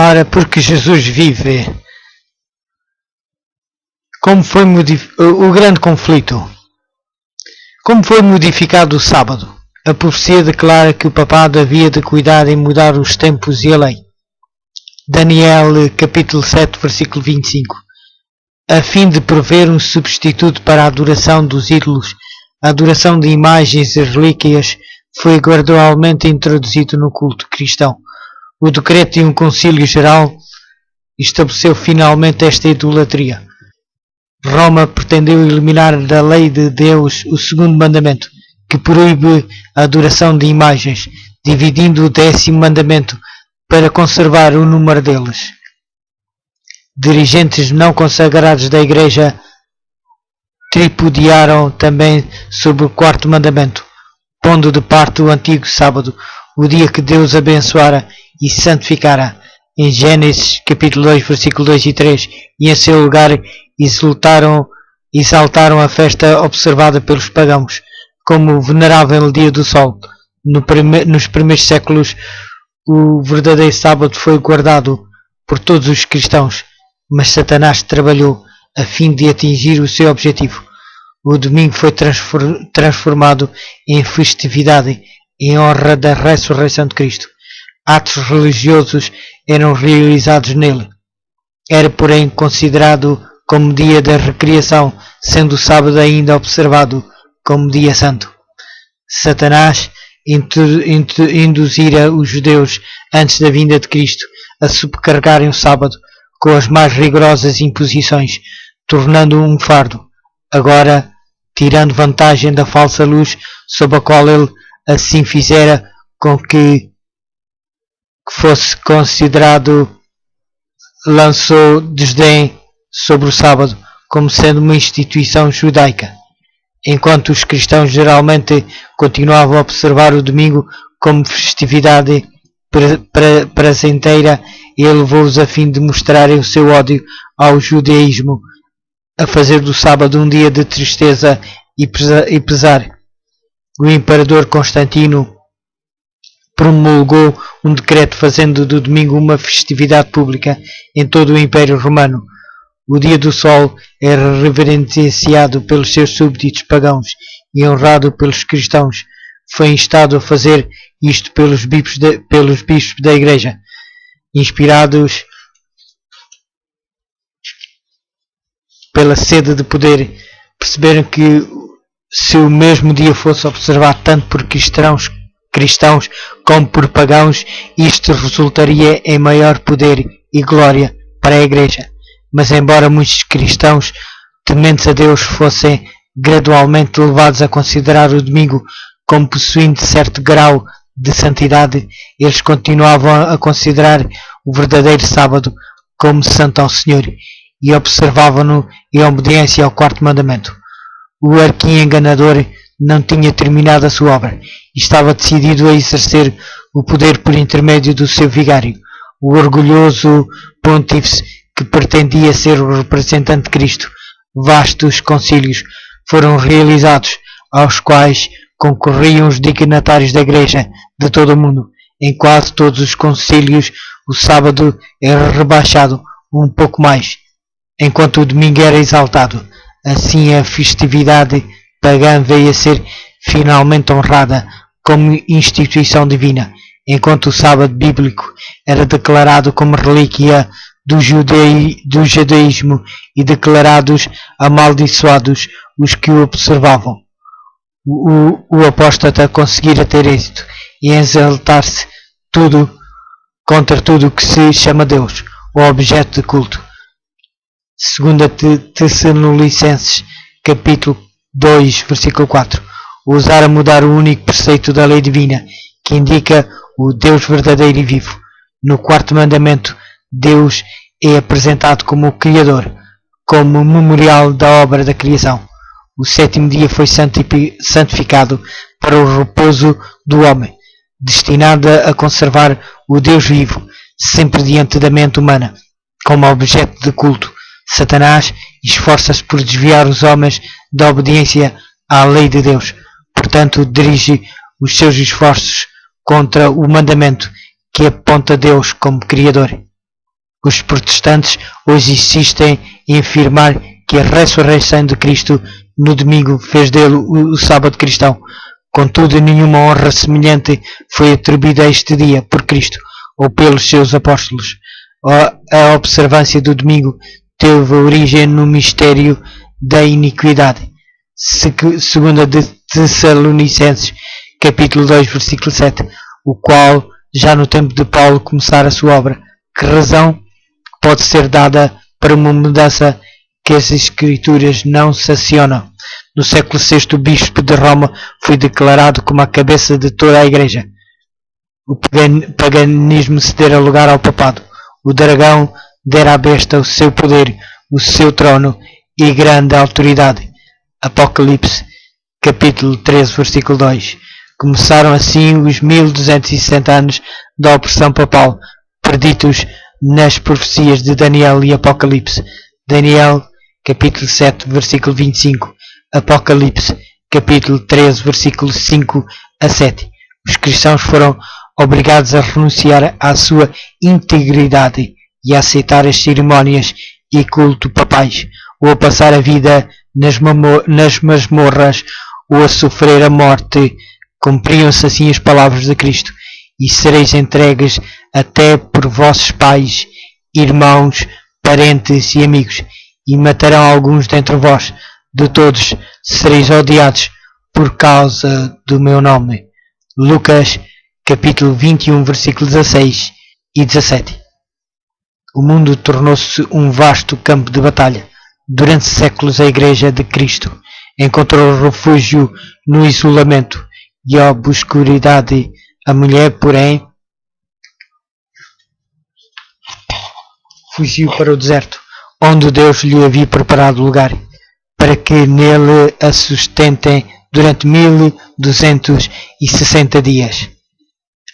Ora, porque Jesus vive. Como foi o grande conflito? Como foi modificado o sábado? A profecia declara que o papado havia de cuidar em mudar os tempos e a lei. Daniel capítulo 7, versículo 25. A fim de prover um substituto para a adoração dos ídolos, a adoração de imagens e relíquias foi gradualmente introduzido no culto cristão. O decreto de um concílio geral estabeleceu finalmente esta idolatria. Roma pretendeu eliminar da lei de Deus o segundo mandamento, que proíbe a adoração de imagens, dividindo o 10º mandamento para conservar o número deles. Dirigentes não consagrados da Igreja tripudiaram também sobre o 4º mandamento, pondo de parte o antigo sábado, o dia que Deus abençoara e santificara, em Gênesis capítulo 2, versículo 2 e 3, e em seu lugar exaltaram a festa observada pelos pagãos, como o venerável dia do sol. Nos primeiros séculos, o verdadeiro sábado foi guardado por todos os cristãos, mas Satanás trabalhou a fim de atingir o seu objetivo. O domingo foi transformado em festividade em honra da ressurreição de Cristo. Atos religiosos eram realizados nele. Era, porém, considerado como dia da recreação, sendo o sábado ainda observado como dia santo. Satanás induzira os judeus antes da vinda de Cristo a subcarregarem o sábado com as mais rigorosas imposições, tornando-o um fardo. Agora, tirando vantagem da falsa luz sob a qual ele assim fizera com que fosse considerado, lançou desdém sobre o sábado como sendo uma instituição judaica, enquanto os cristãos geralmente continuavam a observar o domingo como festividade prazenteira. Ele levou-os a fim de mostrarem o seu ódio ao judaísmo, a fazer do sábado um dia de tristeza e pesar. O imperador Constantino promulgou um decreto fazendo do domingo uma festividade pública em todo o Império Romano. O dia do sol era reverenciado pelos seus súbditos pagãos e honrado pelos cristãos. Foi instado a fazer isto pelos bispos da Igreja, inspirados pela sede de poder. Perceberam que se o mesmo dia fosse observado tanto por cristãos como por pagãos, isto resultaria em maior poder e glória para a Igreja. Mas embora muitos cristãos tementes a Deus fossem gradualmente levados a considerar o domingo como possuindo certo grau de santidade, eles continuavam a considerar o verdadeiro sábado como santo ao Senhor e observavam-no em obediência ao 4º mandamento. O arqui-enganador não tinha terminado a sua obra e estava decidido a exercer o poder por intermédio do seu vigário, o orgulhoso pontífice que pretendia ser o representante de Cristo. Vastos concílios foram realizados, aos quais concorriam os dignatários da Igreja de todo o mundo. Em quase todos os concílios, o sábado era rebaixado um pouco mais, enquanto o domingo era exaltado. Assim, a festividade pagã veio a ser finalmente honrada como instituição divina, enquanto o sábado bíblico era declarado como relíquia do judaísmo e declarados amaldiçoados os que o observavam. O apóstata conseguira ter êxito e exaltar-se contra tudo o que se chama Deus, o objeto de culto. 2 Tessalonicenses capítulo 2, versículo 4. Ousar a mudar o único preceito da lei divina, que indica o Deus verdadeiro e vivo. No 4º mandamento, Deus é apresentado como o Criador, como memorial da obra da criação. O 7º dia foi santificado para o repouso do homem, destinado a conservar o Deus vivo, sempre diante da mente humana, como objeto de culto. Satanás esforça-se por desviar os homens da obediência à lei de Deus. Portanto, dirige os seus esforços contra o mandamento que aponta Deus como Criador. Os protestantes hoje insistem em afirmar que a ressurreição de Cristo no domingo fez dele o sábado cristão. Contudo, nenhuma honra semelhante foi atribuída a este dia por Cristo ou pelos seus apóstolos. A observância do domingo teve origem no mistério da iniquidade. Segunda de Tessalonicenses, capítulo 2, versículo 7, o qual, já no tempo de Paulo começar a sua obra, que razão pode ser dada para uma mudança que as Escrituras não sancionam? No século VI, o bispo de Roma foi declarado como a cabeça de toda a Igreja. O paganismo cedera lugar ao papado. O dragão dera à besta o seu poder, o seu trono e grande autoridade. Apocalipse, capítulo 13, versículo 2. Começaram assim os 1260 anos da opressão papal, perdidos nas profecias de Daniel e Apocalipse. Daniel, capítulo 7, versículo 25. Apocalipse, capítulo 13, versículo 5 a 7. Os cristãos foram obrigados a renunciar à sua integridade e a aceitar as cerimónias e culto papais, ou a passar a vida nas masmorras, ou a sofrer a morte. Cumpriam-se assim as palavras de Cristo: e sereis entregues até por vossos pais, irmãos, parentes e amigos, e matarão alguns dentre vós. De todos sereis odiados por causa do meu nome. Lucas, capítulo 21, versículos 16 e 17. O mundo tornou-se um vasto campo de batalha. Durante séculos a Igreja de Cristo encontrou refúgio no isolamento e a obscuridade. A mulher, porém, fugiu para o deserto, onde Deus lhe havia preparado lugar, para que nele a sustentem durante 1260 dias.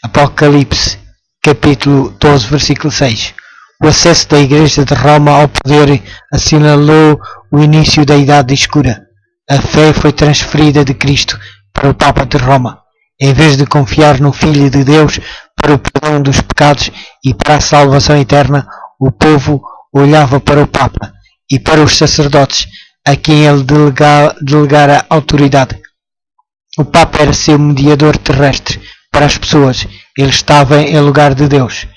Apocalipse, capítulo 12, versículo 6. O acesso da Igreja de Roma ao poder assinalou o início da Idade Escura. A fé foi transferida de Cristo para o Papa de Roma. Em vez de confiar no Filho de Deus para o perdão dos pecados e para a salvação eterna, o povo olhava para o Papa e para os sacerdotes, a quem ele delegara autoridade. O Papa era seu mediador terrestre para as pessoas. Ele estava em lugar de Deus.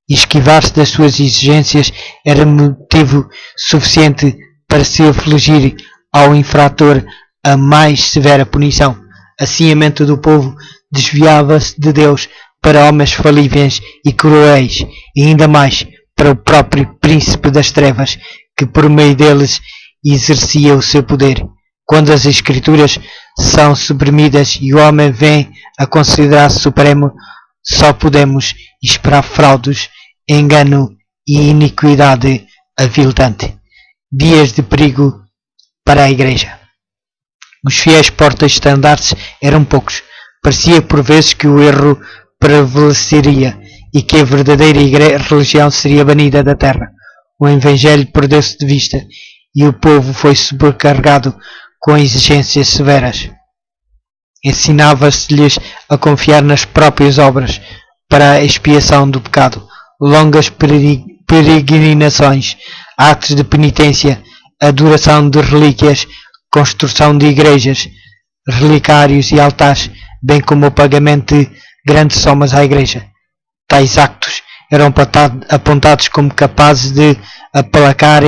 Esquivar-se das suas exigências era motivo suficiente para se afligir ao infrator a mais severa punição. Assim a mente do povo desviava-se de Deus para homens falíveis e cruéis, e ainda mais para o próprio príncipe das trevas, que por meio deles exercia o seu poder. Quando as Escrituras são suprimidas e o homem vem a considerar-se supremo, só podemos esperar fraudes, engano e iniquidade aviltante. Dias de perigo para a Igreja. Os fiéis porta-estandartes eram poucos. Parecia por vezes que o erro prevaleceria e que a verdadeira religião seria banida da terra. O Evangelho perdeu-se de vista e o povo foi sobrecarregado com exigências severas. Ensinava-se-lhes a confiar nas próprias obras para a expiação do pecado. Longas peregrinações, atos de penitência, adoração de relíquias, construção de igrejas, relicários e altares, bem como o pagamento de grandes somas à Igreja. Tais actos eram apontados como capazes de aplacar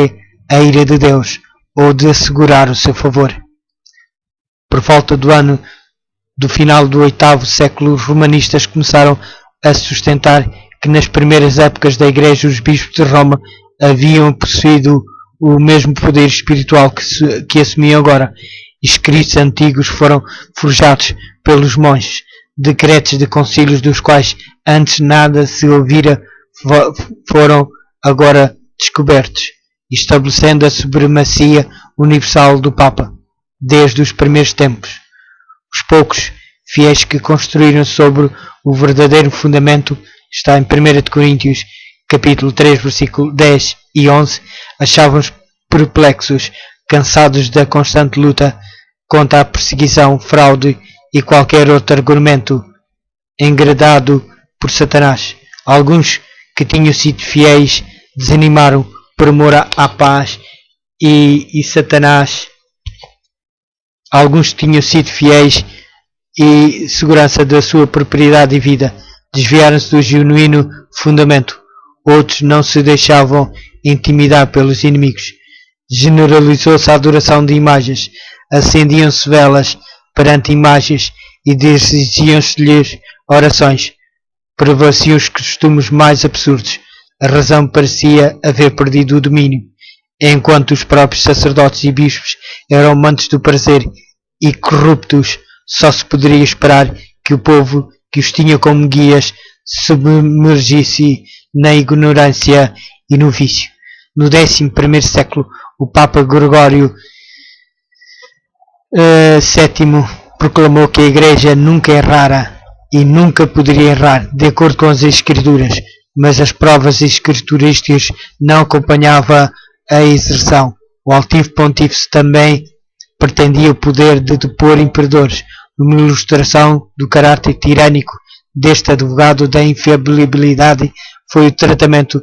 a ira de Deus ou de assegurar o seu favor. Por volta do final do 8º século, os romanistas começaram a sustentar que nas primeiras épocas da Igreja os bispos de Roma haviam possuído o mesmo poder espiritual que assumiam agora. Escritos antigos foram forjados pelos monges, decretos de concílios dos quais antes nada se ouvira foram agora descobertos, estabelecendo a supremacia universal do Papa desde os primeiros tempos. Os poucos fiéis que construíram sobre o verdadeiro fundamento, está em 1 Coríntios capítulo 3, versículo 10 e 11, achavam-nos perplexos, cansados da constante luta contra a perseguição, fraude e qualquer outro argumento engredado por Satanás. Alguns que tinham sido fiéis desanimaram por amor à paz e Satanás. Alguns tinham sido fiéis e segurança da sua propriedade e vida, desviaram-se do genuíno fundamento. Outros não se deixavam intimidar pelos inimigos. Generalizou-se a adoração de imagens, acendiam-se velas perante imagens e dirigiam-se-lhes orações. Prevaleciam os costumes mais absurdos. A razão parecia haver perdido o domínio, enquanto os próprios sacerdotes e bispos eram amantes do prazer e corruptos. Só se poderia esperar que o povo que os tinha como guias submergisse na ignorância e no vício. No 11º século, o Papa Gregório VII proclamou que a Igreja nunca errara e nunca poderia errar, de acordo com as Escrituras, mas as provas escriturísticas não acompanhavam a exerção. O altivo pontífice também pretendia o poder de depor imperadores. Uma ilustração do caráter tirânico deste advogado da infiabilidade foi o tratamento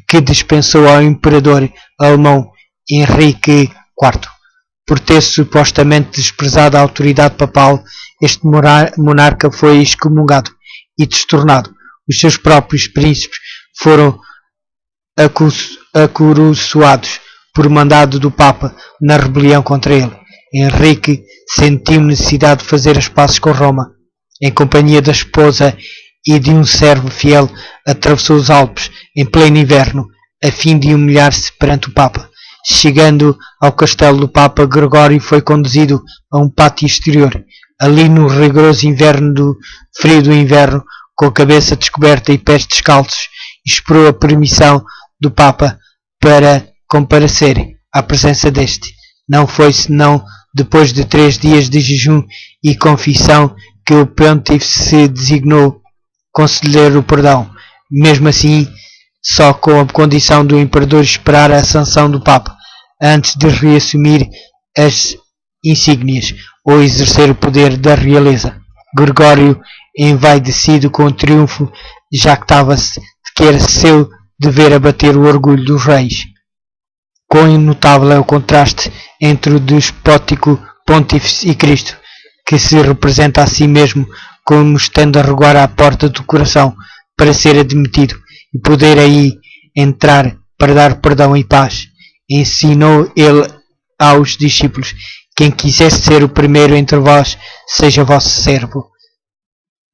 que dispensou ao imperador alemão Henrique IV. Por ter supostamente desprezado a autoridade papal, este monarca foi excomungado e destornado. Os seus próprios príncipes foram acoroçoados por mandado do Papa na rebelião contra ele. Henrique sentiu necessidade de fazer as pazes com Roma. Em companhia da esposa e de um servo fiel, atravessou os Alpes em pleno inverno, a fim de humilhar-se perante o Papa. Chegando ao castelo do Papa, Gregório foi conduzido a um pátio exterior. Ali, no rigoroso frio do inverno, com a cabeça descoberta e pés descalços, esperou a permissão do Papa para comparecer à presença deste. Não foi senão depois de 3 dias de jejum e confissão que o pontífice se designou conceder o perdão. Mesmo assim, só com a condição do imperador esperar a sanção do Papa antes de reassumir as insígnias ou exercer o poder da realeza. Gregório, envaidecido com o triunfo, jactava-se de que era seu dever abater o orgulho dos reis. Quão notável é o contraste entre o despótico pontífice e Cristo, que se representa a si mesmo como estando a rogar à porta do coração para ser admitido e poder aí entrar para dar perdão e paz. Ensinou ele aos discípulos: quem quisesse ser o primeiro entre vós, seja vosso servo.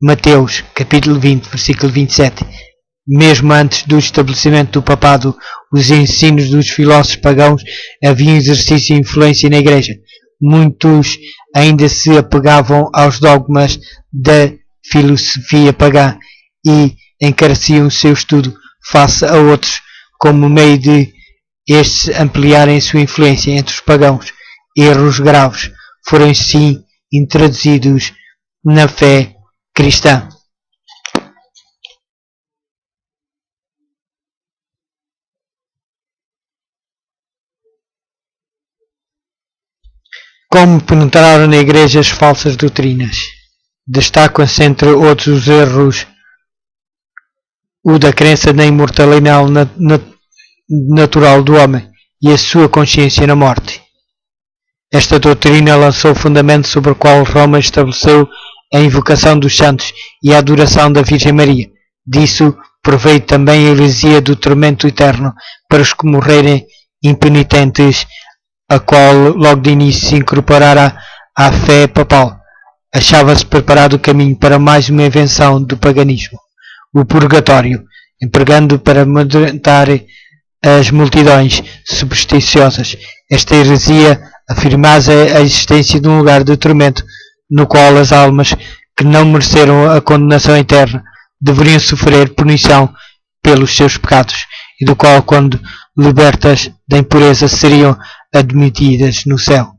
Mateus, capítulo 20, versículo 27. Mesmo antes do estabelecimento do papado, os ensinos dos filósofos pagãos haviam exercício e influência na Igreja. Muitos ainda se apegavam aos dogmas da filosofia pagã e encareciam o seu estudo face a outros como meio de estes ampliarem a sua influência entre os pagãos. Erros graves foram sim introduzidos na fé cristã. Como penetraram na Igreja as falsas doutrinas? Destacam-se entre outros os erros o da crença na imortalidade natural do homem e a sua consciência na morte. Esta doutrina lançou o fundamento sobre o qual Roma estabeleceu a invocação dos santos e a adoração da Virgem Maria. Disso proveio também a heresia do tormento eterno para os que morrerem impenitentes, a qual logo de início se incorporara à fé papal. Achava-se preparado o caminho para mais uma invenção do paganismo, o purgatório, empregando para amedrontar as multidões supersticiosas. Esta heresia afirmava a existência de um lugar de tormento no qual as almas que não mereceram a condenação eterna deveriam sofrer punição pelos seus pecados e do qual, quando libertas da impureza, seriam admitidas no céu.